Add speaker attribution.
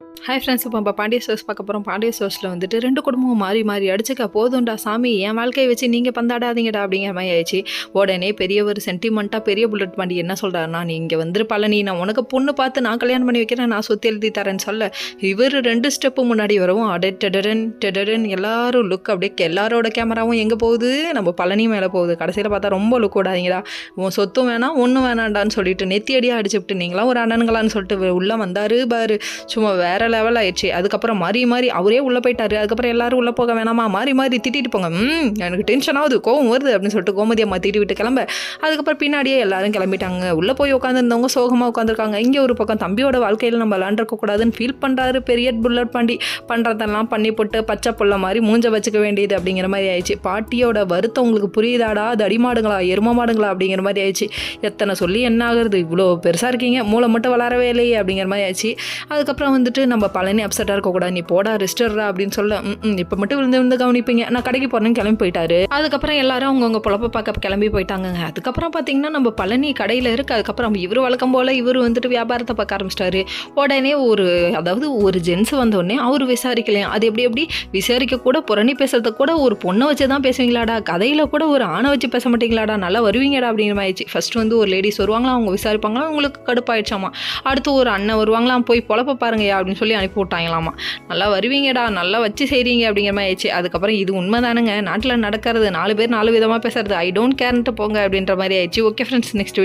Speaker 1: Hi friends, இப்போ நம்ம Pandya stores பார்க்க போகிறோம். பாண்டிய ஸ்டோர்ஸில் வந்துட்டு 2 குடும்பமும் மாறி மாறி அடிச்சுக்க போதும்டா சாமி, என் வாழ்க்கையை வச்சு நீங்கள் பந்தாடாதீங்கடா அப்படிங்கிற மாதிரி ஆயிடுச்சு. உடனே பெரியவர் சென்டிமெண்ட்டாக பெரிய புல்லட் பாண்டி என்ன சொல்கிறாருன்னா, நீ இங்கே வந்துரு பழனி, நான் உனக்கு பொண்ணு பார்த்து நான் கல்யாணம் பண்ணி வைக்கிறேன், நான் சொத்து எழுதி தரேன்னு சொல்ல, இவர் 2 ஸ்டெப்பு முன்னாடி வரவும் அடே டெடடன் டெடடன் எல்லாரும் லுக் அப்படியே எல்லாரோட கேமராவும் எங்கே போகுது, நம்ம பழனி மேலே போகுது. கடைசியில் பார்த்தா ரொம்ப லுக் விடாதீங்கடா, உன் சொத்தும் வேணாம் ஒன்றும் வேணாண்டான்னு சொல்லிட்டு நெத்தியடியாக அடிச்சுவிட்டு நீங்களாம் ஒரு அண்ணனுங்களான்னு சொல்லிட்டு உள்ளே வந்தார் பாரு, சும்மா வேற லெவல் ஆயிடுச்சு. அதுக்கப்புறம் மாறி மாறி அவரே உள்ளே போயிட்டாரு. அதுக்கப்புறம் எல்லாரும் உள்ளே போக வேணாமா, மாறி மாறி திட்டிட்டு போங்க, எனக்கு டென்ஷன் ஆகுது, கோவம் வருது அப்படின்னு சொல்லிட்டு கோமதி அம்மா திட்டி விட்டு கிளம்ப, அதுக்கப்புறம் பின்னாடியே எல்லாரும் கிளம்பிட்டாங்க. உள்ளே போய் உட்காந்துருந்தவங்க சோகமாக உட்காந்துருக்காங்க. இங்கே ஒரு பக்கம் தம்பியோட வாழ்க்கையில் நம்ம விளாண்டுருக்க கூடாதுன்னு ஃபீல் பண்ணுறாரு பெரிய புல்லட் பாண்டி. பண்ணுறதெல்லாம் பண்ணி போட்டு பச்சை புள்ள மாதிரி மூஞ்ச வச்சுக்க வேண்டியது அப்படிங்கிற மாதிரி ஆயிடுச்சு. பாட்டியோட வருத்தம் உங்களுக்கு புரியுதாடா, அது அடிமாடுங்களா எரும மாடுங்களா அப்படிங்கிற மாதிரி ஆயிடுச்சு. எத்தனை சொல்லி என்ன ஆகுறது, இவ்வளோ பெருசாக இருக்கீங்க, மூளை மட்டும் வளரவே இல்லையே அப்படிங்கிற மாதிரி ஆயிடுச்சு. அதுக்கப்புறம் வந்துட்டு நம்ம பழனி அப்செட்டாக இருக்கக்கூடாது, நீ போடா ரெஸ்டர்ரா அப்படின்னு சொல்ல, இப்போ மட்டும் விழுந்து கவனிப்பீங்க, நான் கடைக்கு போகிறேன்னு கிளம்பி போயிட்டாரு. அதுக்கப்புறம் எல்லாரும் அவங்கவுங்க பொழப்ப பார்க்க கிளம்பி போயிட்டாங்க. அதுக்கப்புறம் பார்த்தீங்கன்னா நம்ம பழனி கடையில் இருக்கு. அதுக்கப்புறம் இவர் வழக்கம் போல் இவர் வந்துட்டு வியாபாரத்தை பார்க்க ஆரம்பிச்சிட்டாரு. உடனே ஒரு ஜென்ஸ் வந்தோடனே அவர் விசாரிக்கலையா, அது எப்படி விசாரிக்க கூட புரணி பேசுறத கூட ஒரு பொண்ணை வச்சு தான் பேசுவீங்களாடா, கதையில் கூட ஒரு ஆணை வச்சு பேச மாட்டீங்களாடா, நல்லா வருவீங்கடா அப்படிங்கிற மாதிரி ஆயிடுச்சு. ஃபர்ஸ்ட் ஒரு லேடிஸ் வருவாங்களா, அவங்க விசாரிப்பாங்களா, உங்களுக்கு கடுப்பாயிடுச்சாமா. அடுத்து ஒரு அண்ணன் வருவாங்களாம், போய் பொழப்ப பாருங்கயா அப்படின்னு சொல்லி அனுப்பி விட்டாங்களாமா. நல்லா வருவீங்கடா, நல்லா வச்சு செய்றீங்க அப்படிங்கிற மாதிரி ஆயிடுச்சு. அதுக்கப்புறம் இது உண்மைதானுங்க, நாட்டில் நடக்கிறது 4 பேர் 4 விதமாக பேசுறது, ஐ டோன்ட் கேர்ன்ட்டு போங்க அப்படின்ற மாதிரி ஆயிடுச்சு. Okay friends, next video